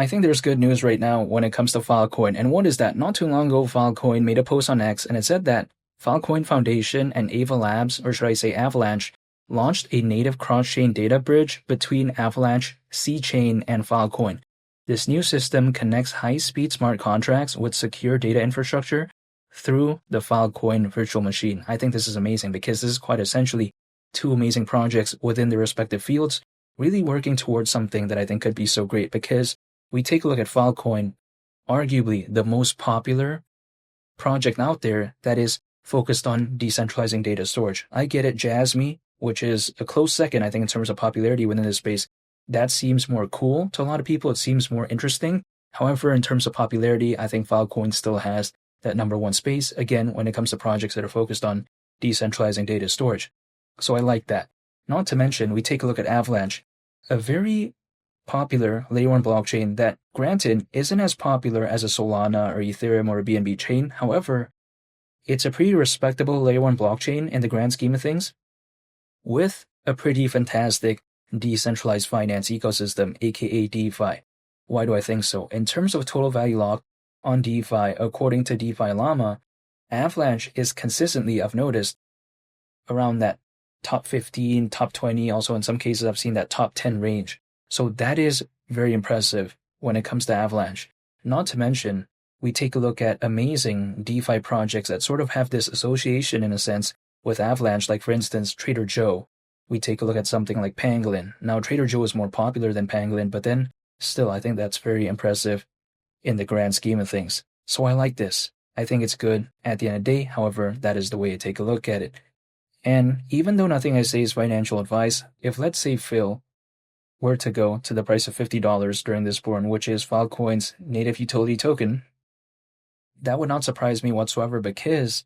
I think there's good news right now when it comes to Filecoin. And what is that? Not too long ago, Filecoin made a post on X and it said that Filecoin Foundation and Ava Labs, or should I say Avalanche, launched a native cross-chain data bridge between Avalanche, C-Chain, and Filecoin. This new system connects high-speed smart contracts with secure data infrastructure through the Filecoin virtual machine. I think this is amazing because this is quite essentially two amazing projects within their respective fields, really working towards something that I think could be so great because we take a look at Filecoin, arguably the most popular project out there that is focused on decentralizing data storage. I get it, Jasmy, which is a close second, I think, in terms of popularity within this space. That seems more cool to a lot of people. It seems more interesting. However, in terms of popularity, I think Filecoin still has that number one space, again, when it comes to projects that are focused on decentralizing data storage. So I like that. Not to mention, we take a look at Avalanche, a very popular layer 1 blockchain that, granted, isn't as popular as a Solana or Ethereum or a BNB chain. However, it's a pretty respectable layer 1 blockchain in the grand scheme of things, with a pretty fantastic decentralized finance ecosystem, aka DeFi. Why do I think so? In terms of total value locked on DeFi, according to DeFi Llama, Avalanche is consistently, I've noticed, around that top 15, top 20, also in some cases I've seen that top 10 range. So that is very impressive when it comes to Avalanche. Not to mention, we take a look at amazing DeFi projects that sort of have this association in a sense with Avalanche, like for instance, Trader Joe. We take a look at something like Pangolin. Now, Trader Joe is more popular than Pangolin, but then still, I think that's very impressive in the grand scheme of things. So I like this. I think it's good at the end of the day. However, that is the way to take a look at it. And even though nothing I say is financial advice, if let's say FIL were to go to the price of $50 during this bull run, which is Filecoin's native utility token, that would not surprise me whatsoever because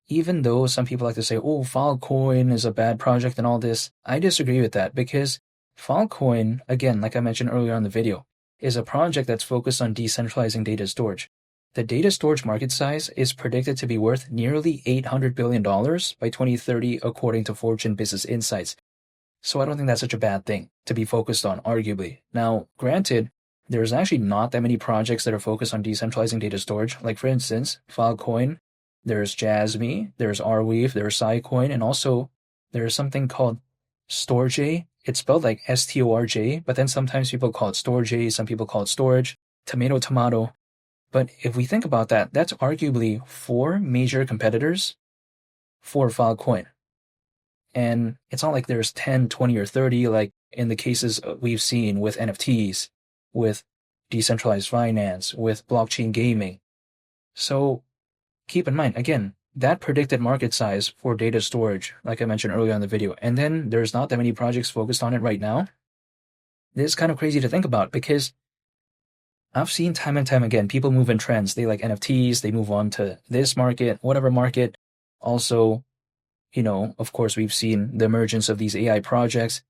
even though some people like to say, oh, Filecoin is a bad project and all this, I disagree with that because Filecoin, again, like I mentioned earlier on the video, is a project that's focused on decentralizing data storage. The data storage market size is predicted to be worth nearly $800 billion by 2030, according to Fortune Business Insights. So I don't think that's such a bad thing to be focused on, arguably. Now, granted, there's actually not that many projects that are focused on decentralizing data storage. Like, for instance, Filecoin, there's Jasmy, there's Arweave, there's Filecoin, and also there's something called Storj. It's spelled like STORJ, but then sometimes people call it Storj, some people call it Storage, tomato. But if we think about that, that's arguably 4 major competitors for Filecoin. And it's not like there's 10, 20, or 30, like in the cases we've seen with NFTs, with decentralized finance, with blockchain gaming. So keep in mind, again, that predicted market size for data storage, like I mentioned earlier in the video, and then there's not that many projects focused on it right now. This is kind of crazy to think about because I've seen time and time again, people move in trends. They like NFTs, they move on to this market, whatever market. Also, of course, we've seen the emergence of these AI projects.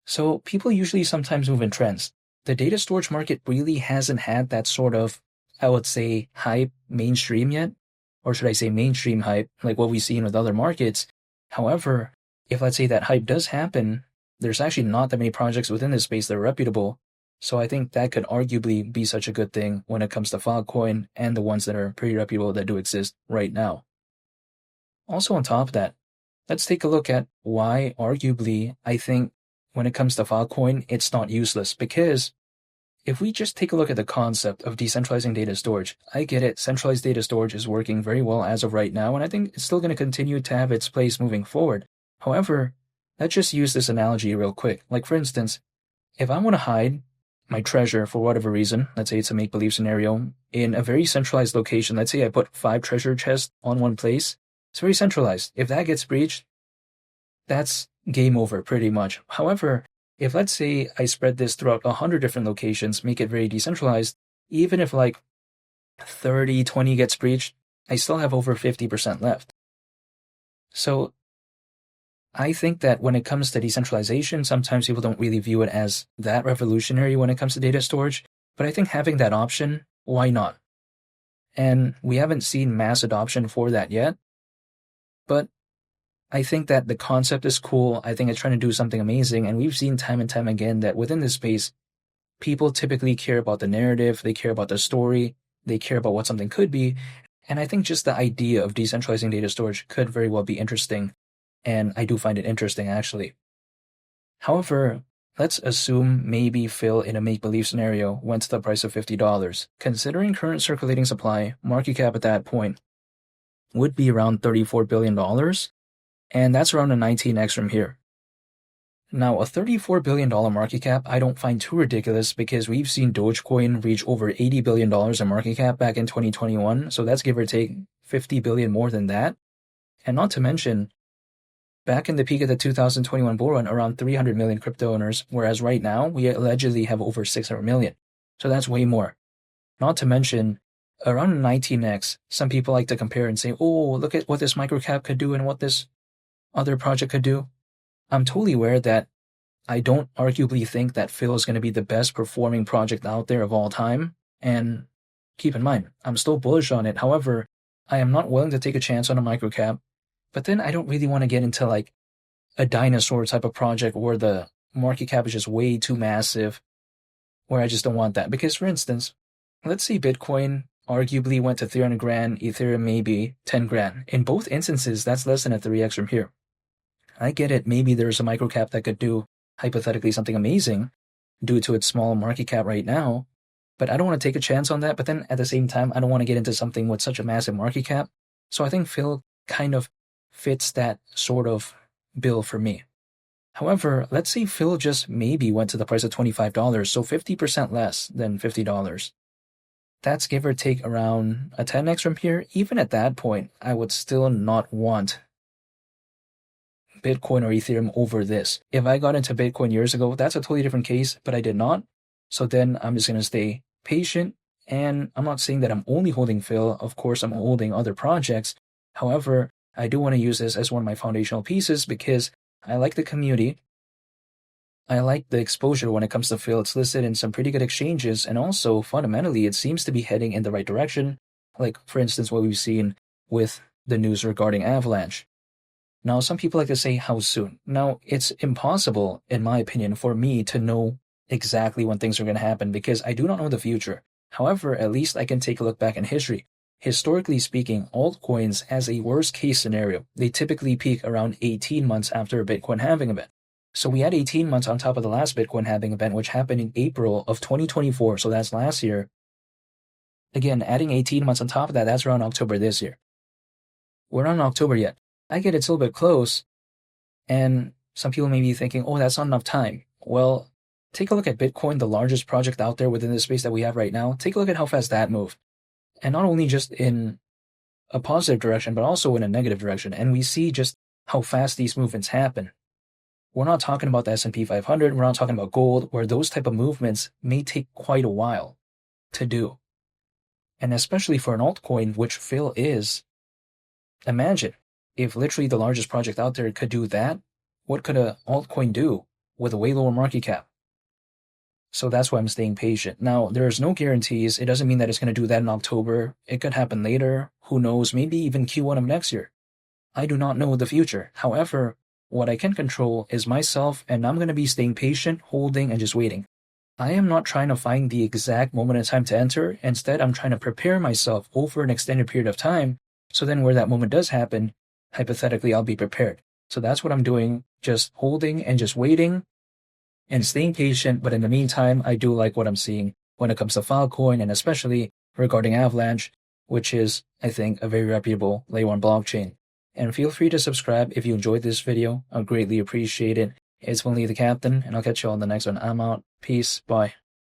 So people usually sometimes move in trends. The data storage market really hasn't had that sort of, I would say, hype mainstream yet. Or should I say mainstream hype, like what we've seen with other markets. However, if let's say that hype does happen, there's actually not that many projects within this space that are reputable. So I think that could arguably be such a good thing when it comes to Filecoin and the ones that are pretty reputable that do exist right now. Also on top of that, let's take a look at why arguably I think when it comes to Filecoin, it's not useless. Because if we just take a look at the concept of decentralizing data storage, I get it, centralized data storage is working very well as of right now, and I think it's still going to continue to have its place moving forward. However, let's just use this analogy real quick. Like for instance, if I want to hide my treasure for whatever reason, let's say it's a make-believe scenario, in a very centralized location, let's say I put 5 treasure chests on one place, it's very centralized. If that gets breached, that's game over pretty much. However, if let's say I spread this throughout 100 different locations, make it very decentralized, even if like 30, 20 gets breached, I still have over 50% left. So I think that when it comes to decentralization, sometimes people don't really view it as that revolutionary when it comes to data storage, but I think having that option, why not? And we haven't seen mass adoption for that yet, but I think that the concept is cool. I think it's trying to do something amazing, and we've seen time and time again that within this space, people typically care about the narrative, they care about the story, they care about what something could be, and I think just the idea of decentralizing data storage could very well be interesting, and I do find it interesting actually. However, let's assume maybe FIL in a make-believe scenario went to the price of $50. Considering current circulating supply, market cap at that point would be around $34 billion, and that's around a 19x from here. Now, a $34 billion market cap I don't find too ridiculous because we've seen Dogecoin reach over $80 billion in market cap back in 2021, so that's give or take $50 billion more than that. And not to mention, back in the peak of the 2021 bull run, around 300 million crypto owners, whereas right now we allegedly have over 600 million. So that's way more. Not to mention, around 19x, some people like to compare and say, oh, look at what this microcap could do and what this other project could do. I'm totally aware that I don't arguably think that FIL is going to be the best performing project out there of all time. And keep in mind, I'm still bullish on it. However, I am not willing to take a chance on a microcap. But then I don't really want to get into like a dinosaur type of project where the market cap is just way too massive, where I just don't want that. Because for instance, let's say Bitcoin arguably went to 300 grand, Ethereum maybe 10 grand. In both instances, that's less than a 3x from here. I get it. Maybe there's a microcap that could do hypothetically something amazing due to its small market cap right now. But I don't want to take a chance on that. But then at the same time, I don't want to get into something with such a massive market cap. So I think FIL kind of fits that sort of bill for me. However, let's say FIL just maybe went to the price of $25, so 50% less than $50. That's give or take around a 10x from here. Even at that point, I would still not want Bitcoin or Ethereum over this. If I got into Bitcoin years ago, that's a totally different case, but I did not. So then I'm just going to stay patient. And I'm not saying that I'm only holding FIL. Of course, I'm holding other projects. However, I do want to use this as one of my foundational pieces because I like the community. I like the exposure when it comes to FIL. It's listed in some pretty good exchanges. And also, fundamentally, it seems to be heading in the right direction. Like, for instance, what we've seen with the news regarding Avalanche. Now, some people like to say, how soon? Now, it's impossible, in my opinion, for me to know exactly when things are going to happen because I do not know the future. However, at least I can take a look back in history. Historically speaking, altcoins, as a worst-case scenario, they typically peak around 18 months after a Bitcoin halving event. So we had 18 months on top of the last Bitcoin halving event, which happened in April of 2024, so that's last year. Again, adding 18 months on top of that, that's around October this year. We're not in October yet. I get it's a little bit close, and some people may be thinking, oh, that's not enough time. Well, take a look at Bitcoin, the largest project out there within the space that we have right now. Take a look at how fast that moved. And not only just in a positive direction, but also in a negative direction. And we see just how fast these movements happen. We're not talking about the S&P 500. We're not talking about gold, where those type of movements may take quite a while to do. And especially for an altcoin, which FIL is, imagine if literally the largest project out there could do that, what could an altcoin do with a way lower market cap? So that's why I'm staying patient. Now, there's no guarantees. It doesn't mean that it's going to do that in October. It could happen later. Who knows? Maybe even Q1 of next year. I do not know the future. However, what I can control is myself, and I'm going to be staying patient, holding, and just waiting. I am not trying to find the exact moment in time to enter. Instead, I'm trying to prepare myself over an extended period of time. So then where that moment does happen, hypothetically, I'll be prepared. So that's what I'm doing, just holding and just waiting and staying patient. But in the meantime, I do like what I'm seeing when it comes to Filecoin and especially regarding Avalanche, which is, I think, a very reputable Layer 1 blockchain. And feel free to subscribe if you enjoyed this video. I'd greatly appreciate it. It's Willie the Captain, and I'll catch you all in the next one. I'm out. Peace. Bye.